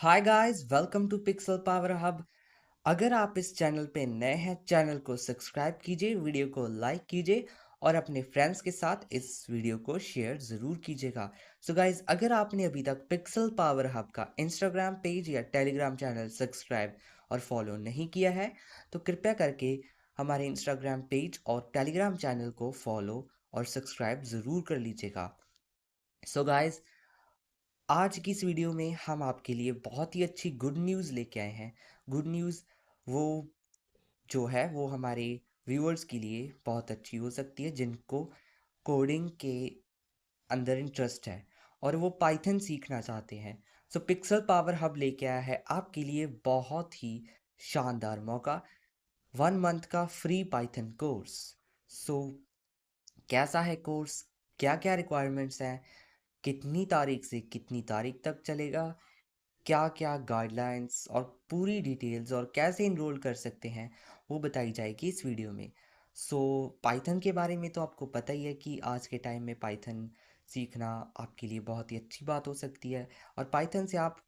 Hi guys, welcome to pixel power hub. अगर आप इस चैनल पे नए हैं, चैनल को सब्सक्राइब कीजिए, वीडियो को लाइक कीजिए और अपने फ्रेंड्स के साथ इस वीडियो को शेयर ज़रूर कीजिएगा। सो गाइस, अगर आपने अभी तक पिक्सल पावर हब का इंस्टाग्राम पेज या टेलीग्राम चैनल सब्सक्राइब और फॉलो नहीं किया है, तो कृपया करके हमारे इंस्टाग्राम पेज और टेलीग्राम चैनल को फॉलो और सब्सक्राइब ज़रूर कर लीजिएगा। सो गाइस, आज की इस वीडियो में हम आपके लिए बहुत ही अच्छी गुड न्यूज़ लेके आए हैं। गुड न्यूज़ वो जो है वो हमारे व्यूअर्स के लिए बहुत अच्छी हो सकती है, जिनको कोडिंग के अंदर इंटरेस्ट है और वो पाइथन सीखना चाहते हैं। सो पिक्सल पावर हब लेके आया है आपके लिए बहुत ही शानदार मौका, 1 मंथ का फ्री पाइथन कोर्स। सो कैसा है कोर्स, क्या क्या रिक्वायरमेंट्स हैं, कितनी तारीख से कितनी तारीख तक चलेगा, क्या क्या गाइडलाइंस और पूरी डिटेल्स और कैसे इनरोल कर सकते हैं, वो बताई जाएगी इस वीडियो में। सो पाइथन के बारे में तो आपको पता ही है कि आज के टाइम में पाइथन सीखना आपके लिए बहुत ही अच्छी बात हो सकती है और पाइथन से आप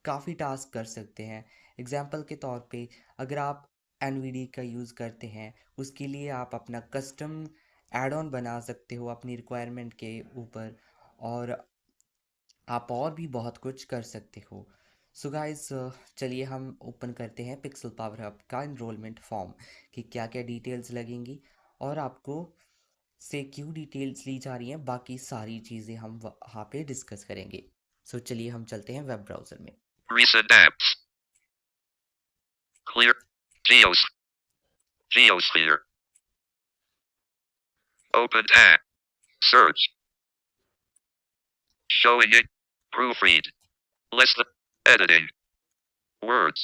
काफ़ी टास्क कर सकते हैं। एग्जाम्पल के तौर पे, अगर आप एनवीडी का यूज़ करते हैं, उसके लिए आप अपना कस्टम एड ऑन बना सकते हो अपनी रिक्वायरमेंट के ऊपर, और आप और भी बहुत कुछ कर सकते हो। सो गाइस, चलिए हम ओपन करते हैं पिक्सल पावर हब का इनरोलमेंट फॉर्म कि क्या क्या डिटेल्स लगेंगी और आपको से क्यों डिटेल्स ली जा रही हैं, बाकी सारी चीज़ें हम वहाँ पे डिस्कस करेंगे। सो चलिए हम चलते हैं वेब ब्राउज़र में। Recent apps. Clear. Geos. Geosphere. Open tab. Search. Showing it. Proofread. Less than. Editing. Words.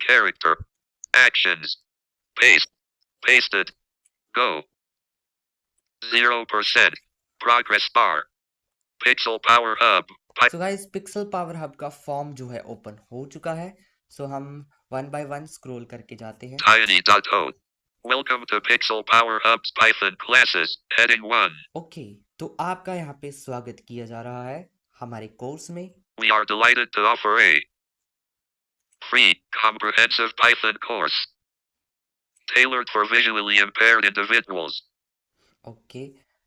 Character. Actions. Paste. Pasted. Go. 0%. Progress bar. Pixel Power Hub. So guys, pixel power hub का form जो है open हो चुका है। सो हम one by one scroll करके जाते हैं। Tiny.o. Welcome to Pixel Power Hub's Python classes. Heading 1. Okay, तो आपका यहाँ पे स्वागत किया जा रहा है हमारे कोर्स में। We are delighted to offer a free, comprehensive Python course tailored for visually impaired individuals. Okay,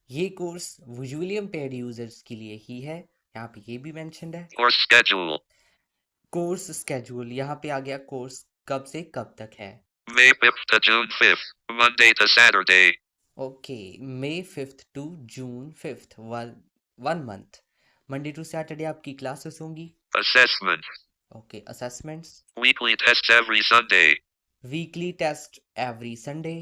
ये कोर्स विजुअली इम्पेयर्ड यूजर्स के लिए ही है, यहाँ पे ये भी मेंशन्ड है। Course schedule. कोर्स स्केड्यूल, यहाँ पे आ गया कोर्स कब से कब तक है। May 5th to June 5th, Monday to Saturday. Okay, May 5th to June 5th, one month, Monday to Saturday आपकी क्लासेस होंगी। Assessment. Okay, assessments, Weekly tests every Sunday. Weekly test every Sunday.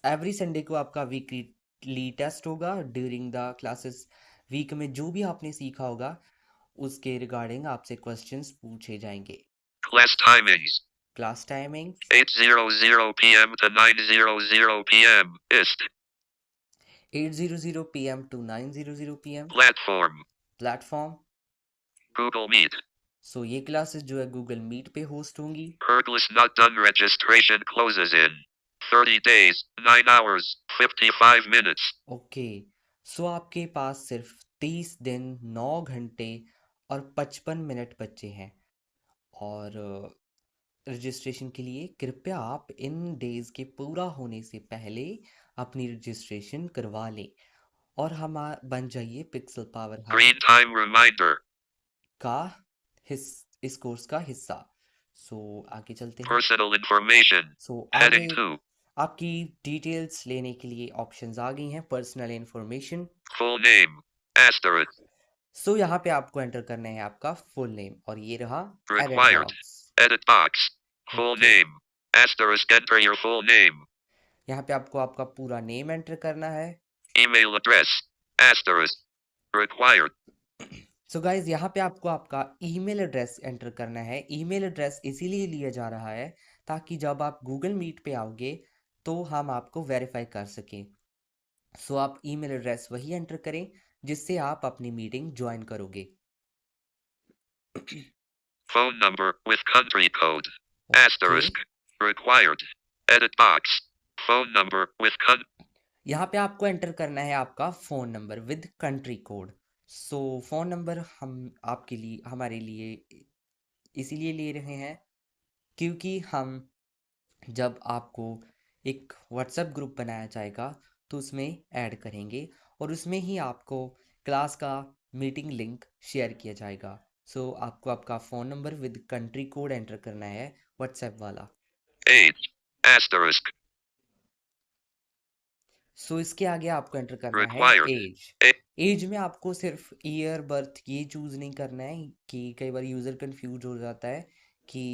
Every Sunday को आपका weekly test होगा during the classes. Week में जो भी आपने सीखा होगा उसके रिगार्डिंग आपसे क्वेश्चंस पूछे जाएंगे। Class timings. Class timing 8:00 p.m. to 9:00 p.m. IST. 8:00 PM to 9:00 PM। Platform. Platform, Google Meet. So ये क्लासेस जो है गूगल मीट पे होस्ट होंगी। Pergless not done registration closes in 30 days, 9 hours, 55 minutes. Okay, सो आपके पास सिर्फ 30 दिन, 9 घंटे और 55 मिनट बचे हैं, और रजिस्ट्रेशन के लिए कृपया आप इन डेज के पूरा होने से पहले अपनी रजिस्ट्रेशन करवा लें और हम बन जाइए pixel power hub Green time reminder. का इस कोर्स का हिस्सा। सो आगे चलते हैं। Personal information. सो Heading आगे 2. आपकी डिटेल्स लेने के लिए ऑप्शंस आ गई हैं। Personal information, Full name. Asterisk. सो यहाँ पे आपको एंटर करना है आपका फुल नेम, और ये रहा edit Required. Box. Edit box. Full okay, name. Asterisk enter your full name. यहाँ पे आपको आपका पूरा नेम एंटर करना है। Email address. Asterisk. Required. So guys, यहाँ पे आपको आपका ईमेल एड्रेस एंटर करना है। ईमेल एड्रेस इसीलिए लिया जा रहा है ताकि जब आप गूगल मीट पे आओगे तो हम आपको वेरीफाई कर सकें। सो आप ईमेल एड्रेस वही एंटर करें जिससे आप अपनी मीटिंग ज्वाइन करोगे। Phone number with country code. Okay, Asterisk. Required. Edit box. Phone number with यहाँ पे आपको एंटर करना है आपका phone number with country code. So phone number हम आपके लिए हमारे लिए इसीलिए ले रहे हैं क्योंकि हम जब आपको एक व्हाट्सएप ग्रुप बनाया जाएगा तो उसमें ऐड करेंगे और उसमें ही आपको क्लास का मीटिंग लिंक शेयर किया जाएगा। सो आपको आपका phone number with country code enter करना है व्हाट्सएप वाला। Age. Asterisk. सो इसके आगे आपको एंटर करना है Required. एज। A- एज में आपको सिर्फ ईयर बर्थ ये चूज़ नहीं करना है कि कई बार यूज़र कंफ्यूज हो जाता है कि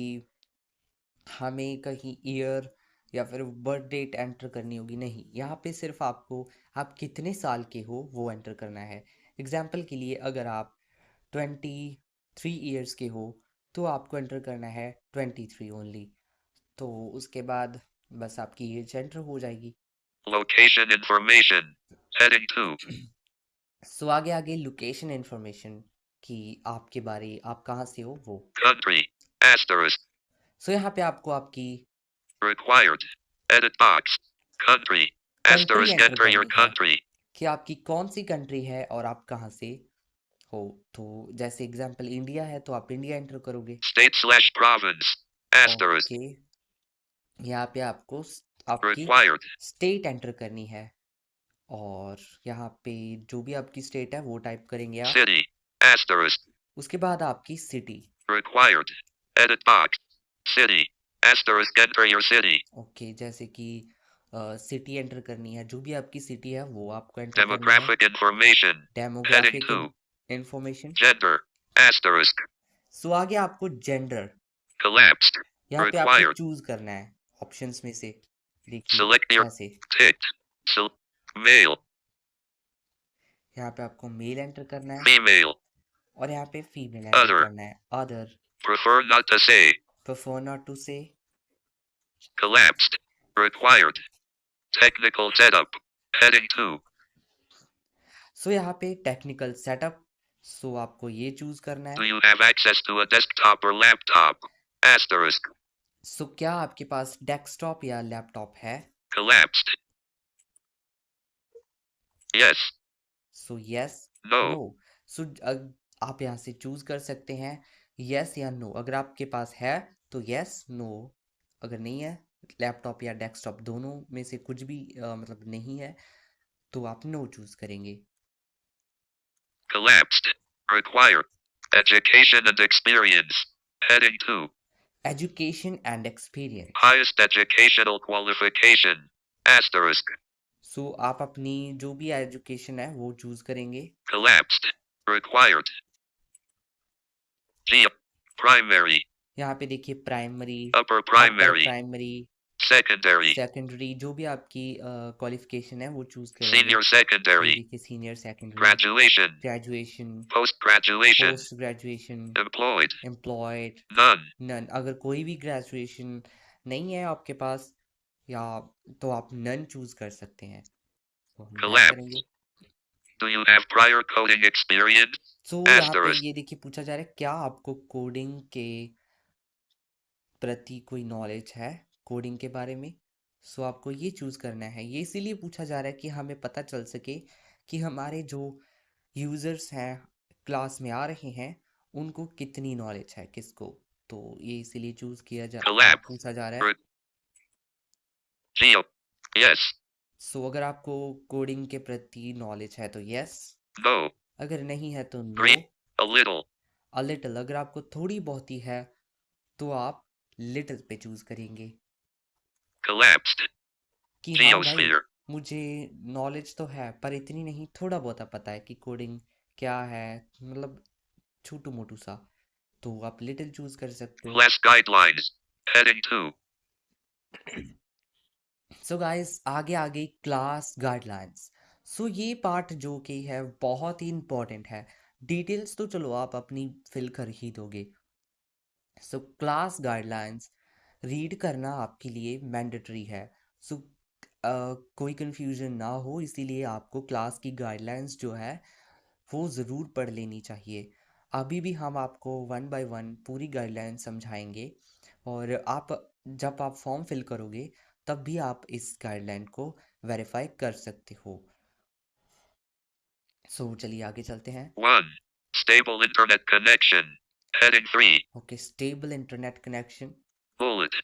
हमें कहीं ईयर या फिर बर्थ डेट एंटर करनी होगी। नहीं, यहाँ पे सिर्फ आपको आप कितने साल के हो वो एंटर करना है। एग्जाम्पल के लिए अगर आप 23 ईयर्स के हो तो आपको एंटर करना है 23 ओनली। तो उसके बाद बस आपकी एज एंटर हो जाएगी। Location information. Heading 2. सो आगे आगे लोकेशन इन्फॉर्मेशन कि आपके बारे आप कहाँ से हो वो। Country. Asterisk. सो यहाँ पे आपको आपकी Required. Edit box. Country. Country Asterisk. Enter Enter your करनी है country. कि आपकी कौन सी कंट्री है और आप कहाँ से हो। तो जैसे एग्जांपल इंडिया है तो आप इंडिया एंटर करोगे। State/province. Asterisk. ओके, यहाँ पे आपको आपकी Required. स्टेट एंटर करनी है और यहाँ पे जो भी आपकी स्टेट है वो टाइप करेंगे आप। City. Asterisk. उसके बाद आपकी city. Required. Edit box. City. Asterisk. Enter your city. Okay, जैसे कि सिटी एंटर करनी है, जो भी आपकी सिटी है वो आपको एंटर करनी है। Demographic information. Heading demographic 2. Information. Gender. Asterisk. सो आगे आपको जेंडर Collapsed. यहाँ पे आपको Required. चूज करना है ऑप्शंस में से। देखिए Select your ऐसे, ticked. Male. यहाँ पे आपको मेल एंटर करना है Female. और यहाँ पे फीमेल एंटर Other. करना है। Other, Prefer not to say. Prefer not to say. Collapsed. Required. Technical setup. Heading 2. So यहाँ पे टेक्निकल सेटअप, सो आपको ये चूज करना Do है। you have access to a desktop or laptop? Asterisk. So क्या आपके पास डेस्कटॉप या लैपटॉप है। Collapsed. Yes. So yes, No. No. So आप यहाँ से चूज कर सकते हैं यस या नो। अगर आपके पास है तो यस, नो अगर नहीं है, लैपटॉप या डेस्कटॉप दोनों में से कुछ भी मतलब नहीं है तो आप नो चूज करेंगे। Collapsed. Required. Education and experience. Heading 2. Education and experience. Highest educational qualification. Asterisk. सो आप अपनी जो भी एजुकेशन है वो चूज करेंगे। Collapsed. Required. G. Primary. यहाँ पे देखिए प्राइमरी, Upper अपर primary. Primary, Secondary. सेकेंडरी, जो भी आपकी क्वालिफिकेशन है वो चूज करेंगे। Senior ये secondary. देखिए senior secondary, Graduation. Graduation, Post-graduation. Post graduation, Employed. Employed, None. None. अगर कोई भी ग्रेजुएशन नहीं है आपके पास या तो आप नन चूज कर सकते हैं। तो हम नन Collapsed. करेंगे। Do you have prior coding experience? सो यहाँ पे Asterisk. ये देखिए पूछा जा रहा है क्या आपको कोडिंग के प्रति कोई नॉलेज है, कोडिंग के बारे में। सो आपको ये चूज़ करना है। ये इसीलिए पूछा जा रहा है कि हमें पता चल सके कि हमारे जो यूज़र्स हैं क्लास में आ रहे हैं उनको कितनी नॉलेज है किसको। तो ये इसीलिए चूज़ किया जा Collapsed. पूछा जा रहा है। Geo. Yes. सो अगर आपको कोडिंग के प्रति नॉलेज है तो यस, No. अगर नहीं है तो no. Green. A little. A little, अगर आपको थोड़ी बहुत ही है तो आप लिटिल पे चूज़ करेंगे Collapsed. कि हाँ भाई Geosphere. मुझे नॉलेज तो है पर इतनी नहीं, थोड़ा बहुत पता है कि कोडिंग क्या है, मतलब छोटू मोटू सा। तो आप लिटिल चूज कर सकते हो। Class guidelines. Heading 2. So guys आगे आगे क्लास गाइडलाइंस। सो ये पार्ट जो कि है बहुत ही इम्पोर्टेंट है। डिटेल्स तो चलो आप अपनी फिल कर ही दोगे। सो क्लास गाइडलाइंस रीड करना आपके लिए मैंडेटरी है। सो कोई कंफ्यूजन ना हो इसीलिए आपको क्लास की गाइडलाइंस जो है वो ज़रूर पढ़ लेनी चाहिए। अभी भी हम आपको वन बाय वन पूरी गाइडलाइन समझाएंगे और आप जब आप फॉर्म फिल करोगे तब भी आप इस गाइडलाइन को वेरीफाई कर सकते हो। सो चलिए आगे चलते हैं। 1. Stable internet connection. Heading 3. Okay, stable internet connection. Bullet.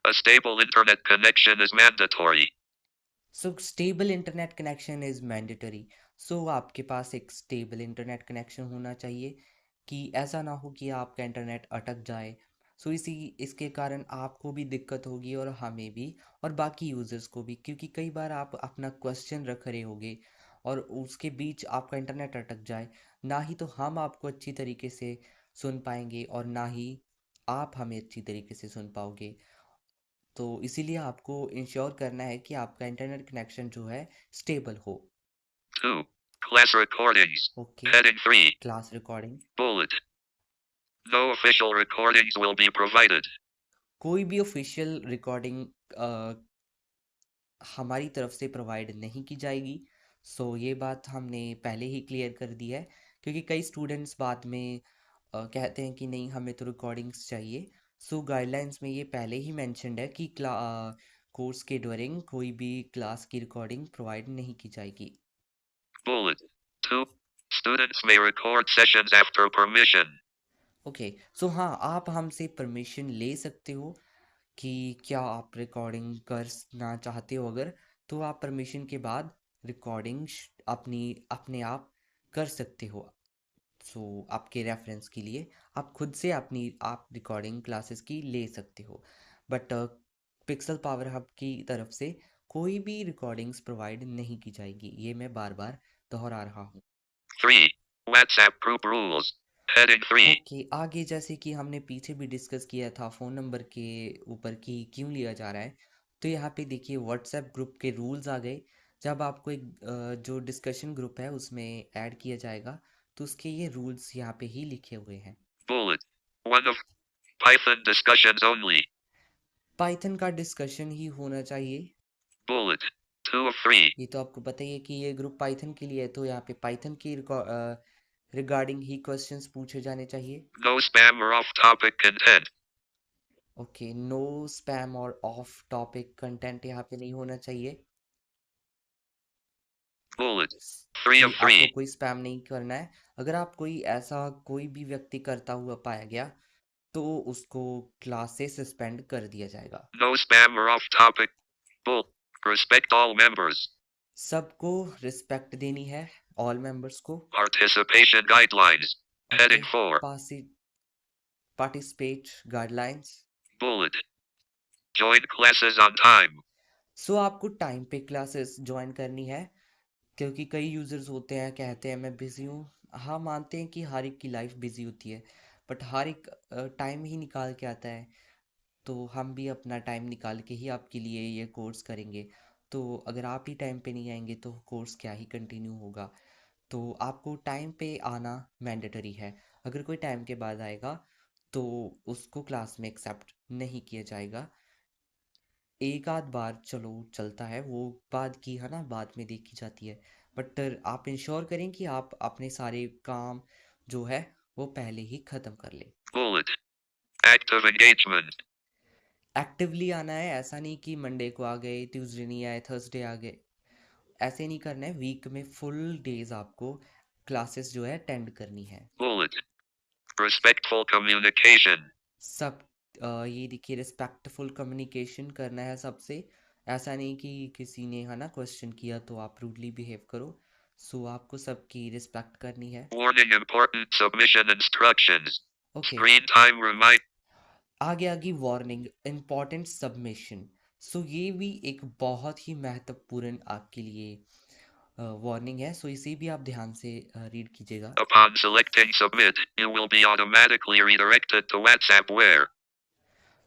A stable internet connection is mandatory. So stable internet connection is mandatory. So आपके पास एक स्टेबल इंटरनेट कनेक्शन होना चाहिए कि ऐसा ना हो कि आपका इंटरनेट अटक जाए। सो इसके कारण आपको भी दिक्कत होगी और हमें भी और बाकी यूज़र्स को भी, क्योंकि कई बार आप अपना क्वेश्चन रख रहे होगे और उसके बीच आपका इंटरनेट अटक जाए, ना ही तो हम आपको अच्छी तरीके से सुन पाएंगे और ना ही आप हमें अच्छी तरीके से सुन पाओगे। तो इसीलिए आपको इंश्योर करना है कि आपका इंटरनेट कनेक्शन जो है स्टेबल हो। 2. Class recordings. Okay, Heading 3. Class recording. Bullet. No official recordings will be provided. कोई भी ऑफिशियल रिकॉर्डिंग हमारी तरफ से प्रोवाइड नहीं की जाएगी। सो ये बात हमने पहले ही क्लियर कर दी है, क्योंकि कई स्टूडेंट्स बाद में कहते हैं कि नहीं हमें तो रिकॉर्डिंग्स चाहिए। सो गाइडलाइंस में ये पहले ही मेंशन्ड है कि कोर्स के ड्यूरिंग कोई भी क्लास की रिकॉर्डिंग प्रोवाइड नहीं की जाएगी। Bullet. 2. Students may record sessions after permission. Okay, so हाँ, आप हमसे परमिशन ले सकते हो कि क्या आप रिकॉर्डिंग करना चाहते हो। अगर तो आप परमिशन के बाद रिकॉर्डिंग अपनी अपने आप कर सकते हो। सो आपके रेफरेंस के लिए आप खुद से अपनी आप रिकॉर्डिंग क्लासेस की ले सकते हो, बट पिक्सल पावर हब की तरफ से कोई भी रिकॉर्डिंग्स प्रोवाइड नहीं की जाएगी, ये मैं बार बार दोहरा रहा हूँ। 3. WhatsApp group rules. Heading 3. Okay, आगे जैसे कि हमने पीछे भी डिस्कस किया था फ़ोन नंबर के ऊपर कि क्यों लिया जा रहा है, तो यहाँ पे देखिए व्हाट्सएप ग्रुप के रूल्स आ गए। जब आपको एक जो डिस्कशन ग्रुप है उसमें ऐड किया जाएगा, तो उसके ये रूल्स यहाँ पे ही लिखे हुए हैं। Bullet. 1 of Python discussions only. Python का डिस्कशन ही होना चाहिए। Bullet. 2 of 3. ये तो आपको पता ही है कि ये ग्रुप पाइथन के लिए है, तो यहाँ पे पाइथन की रिगार्डिंग ही क्वेश्चंस पूछे जाने चाहिए। No spam or off-topic content. Okay, no spam और ऑफ टॉपिक कंटेंट यहाँ पे नहीं होना चाहिए Bullet. 3 कि of आपको 3. कोई स्पैम नहीं करना है। अगर आप कोई भी व्यक्ति करता हुआ पाया गया, तो उसको क्लास से सस्पेंड कर दिया जाएगा। No spam or off-topic. Bull. Respect all members. सबको रिस्पेक्ट देनी है, ऑल मेंबर्स को। Participation guidelines. Okay, Heading 4. Participate guidelines. Bullet. Join classes on time. सो आपको टाइम पे क्लासेस ज्वाइन करनी है, क्योंकि कई यूज़र्स होते हैं कहते हैं मैं बिज़ी हूँ। हाँ, मानते हैं कि हर एक की लाइफ बिज़ी होती है, बट हर एक टाइम ही निकाल के आता है। तो हम भी अपना टाइम निकाल के ही आपके लिए ये कोर्स करेंगे। तो अगर आप ही टाइम पे नहीं आएंगे तो कोर्स क्या ही कंटिन्यू होगा। तो आपको टाइम पे आना मैंडेटरी है। अगर कोई टाइम के बाद आएगा तो उसको क्लास में एक्सेप्ट नहीं किया जाएगा। एक आध बार चलो चलता है, वो बाद की है ना, बाद में देखी जाती है। बट आप इंश्योर करें कि आप अपने सारे काम जो है वो पहले ही ख़त्म कर लें। Bullet. Active engagement. एक्टिवली आना है, ऐसा नहीं कि मंडे को आ गए, ट्यूसडे नहीं आए, थर्सडे आ गए। ऐसे नहीं करना है, वीक में फुल डेज आपको क्लासेस जो है अटेंड करनी है। Bullet. Respectful communication. सब ये देखिए, रिस्पेक्टफुल कम्युनिकेशन करना है सबसे। ऐसा नहीं कि किसी ने है ना क्वेश्चन किया तो आप रूडली बिहेव करो। सो आपको सबकी रिस्पेक्ट करनी है। Warning important submission instructions. Okay, Screen time remind. आगे आगे वार्निंग इम्पॉर्टेंट सबमिशन। सो ये भी एक बहुत ही महत्वपूर्ण आपके लिए वार्निंग है। सो इसे भी आप ध्यान से रीड कीजिएगा। Upon selecting submit, you will be automatically redirected to WhatsApp where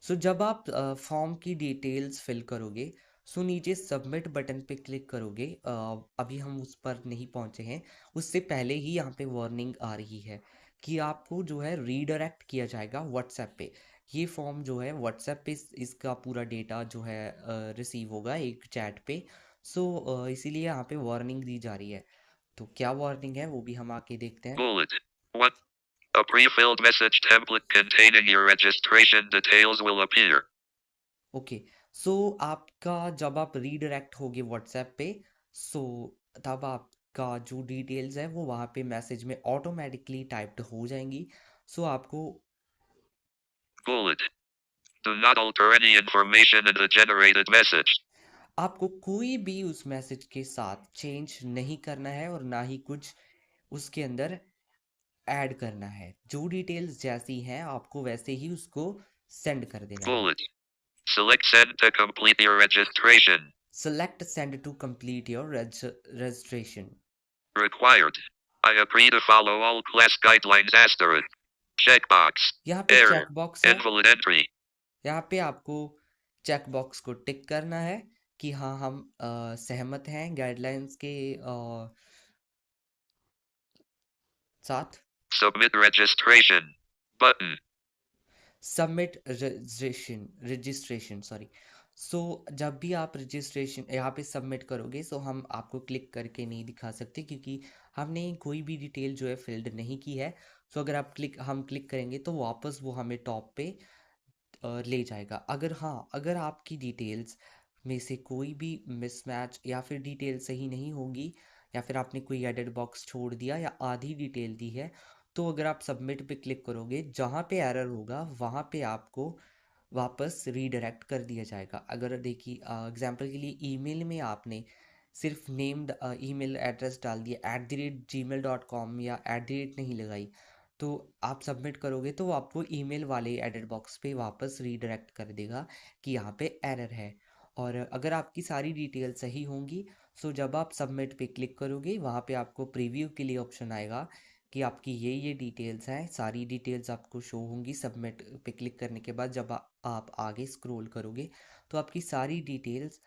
सो जब आप फॉर्म की डिटेल्स फिल करोगे, सो नीचे सबमिट बटन पे क्लिक करोगे। अभी हम उस पर नहीं पहुंचे हैं, उससे पहले ही यहाँ पे वार्निंग आ रही है कि आपको जो है रीडायरेक्ट किया जाएगा व्हाट्सएप पे। ये फॉर्म जो है व्हाट्सएप पे इसका पूरा डेटा जो है रिसीव होगा एक चैट पे। सो इसीलिए यहाँ पे वार्निंग दी जा रही है। तो क्या वार्निंग है वो भी हम आके देखते हैं। bullet 1. A pre-filled message template containing your registration details will appear. Okay, so आपका जब आप रीडायरेक्ट होगे व्हाट्सएप पे, सो तब आप का जो डिटेल्स है वो वहाँ पे मैसेज में ऑटोमेटिकली टाइप्ड हो जाएंगी। सो आपको Bullet. Do not alter any information in the generated message. आपको कोई भी उस मैसेज के साथ चेंज नहीं करना है और ना ही कुछ उसके अंदर ऐड करना है। जो डिटेल्स जैसी हैं आपको वैसे ही उसको सेंड कर देना है। Bullet. Select send to complete your registration. Select send to complete your registration. Required. I agree to follow all class guidelines asterisk. Checkbox. यहाँ पे Error. चेक बॉक्स है, Invalid entry. यहाँ पे आपको चेक बॉक्स को टिक करना है कि हाँ हम सहमत हैं गाइडलाइंस के साथ। Submit registration. Button. Submit registration sorry. So जब भी आप रजिस्ट्रेशन यहाँ पे सबमिट करोगे सो हम आपको क्लिक करके नहीं दिखा सकते क्योंकि हमने कोई भी डिटेल जो है फिल्ड नहीं की है। सो अगर आप हम क्लिक करेंगे तो वापस वो हमें टॉप पे ले जाएगा। अगर हाँ, अगर आपकी डिटेल्स में से कोई भी मिसमैच या फिर डिटेल सही नहीं होगी या फिर आपने कोई एडिट बॉक्स छोड़ दिया या आधी डिटेल दी है, तो अगर आप सबमिट पे क्लिक करोगे जहाँ पे एरर होगा वहाँ पे आपको वापस रीडायरेक्ट कर दिया जाएगा। अगर देखिए एग्जांपल के लिए ईमेल में आपने सिर्फ नेम्ड ईमेल एड्रेस डाल दिया @gmail.com या @ नहीं लगाई, तो आप सबमिट करोगे तो वो आपको ईमेल वाले एडिट बॉक्स पे वापस रीडायरेक्ट कर देगा कि यहाँ पे एरर है। और अगर आपकी सारी डिटेल सही होंगी सो जब आप सबमिट पे क्लिक करोगे वहाँ पे आपको प्रीव्यू के लिए ऑप्शन आएगा कि आपकी ये डिटेल्स हैं, सारी डिटेल्स आपको शो होंगी। सबमिट पे क्लिक करने के बाद जब आप आगे स्क्रॉल करोगे तो आपकी सारी डिटेल्स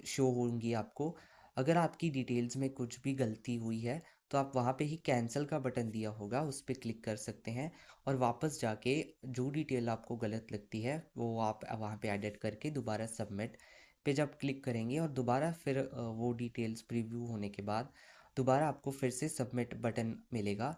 शो होंगी आपको। अगर आपकी डिटेल्स में कुछ भी गलती हुई है तो आप वहाँ पे ही कैंसिल का बटन दिया होगा उस पर क्लिक कर सकते हैं और वापस जाके जो डिटेल आपको गलत लगती है वो आप वहाँ पे एडिट करके दोबारा सबमिट पे जब क्लिक करेंगे और दोबारा फिर वो डिटेल्स प्रीव्यू होने के बाद दोबारा आपको फिर से सबमिट बटन मिलेगा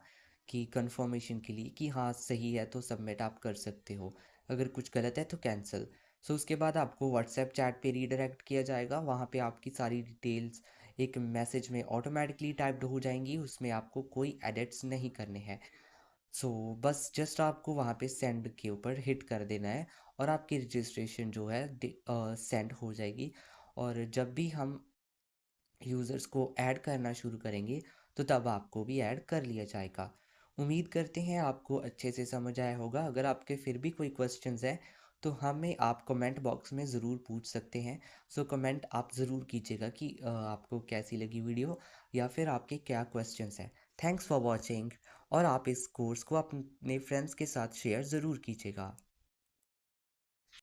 कि कंफर्मेशन के लिए कि हाँ सही है तो सबमिट आप कर सकते हो, अगर कुछ गलत है तो कैंसिल। सो उसके बाद आपको व्हाट्सएप चैट पे रीडायरेक्ट किया जाएगा, वहाँ पे आपकी सारी डिटेल्स एक मैसेज में ऑटोमेटिकली टाइप्ड हो जाएंगी, उसमें आपको कोई एडिट्स नहीं करने हैं। सो बस जस्ट आपको वहाँ पे सेंड के ऊपर हिट कर देना है और आपकी रजिस्ट्रेशन जो है सेंड हो जाएगी। और जब भी हम यूज़र्स को ऐड करना शुरू करेंगे तो तब आपको भी ऐड कर लिया जाएगा। उम्मीद करते हैं आपको अच्छे से समझ आया होगा। अगर आपके फिर भी कोई क्वेश्चंस हैं तो हमें आप कमेंट बॉक्स में ज़रूर पूछ सकते हैं। सो कमेंट आप ज़रूर कीजिएगा कि आपको कैसी लगी वीडियो या फिर आपके क्या क्वेश्चंस हैं। थैंक्स फॉर वॉचिंग और आप इस कोर्स को अपने फ्रेंड्स के साथ शेयर ज़रूर कीजिएगा।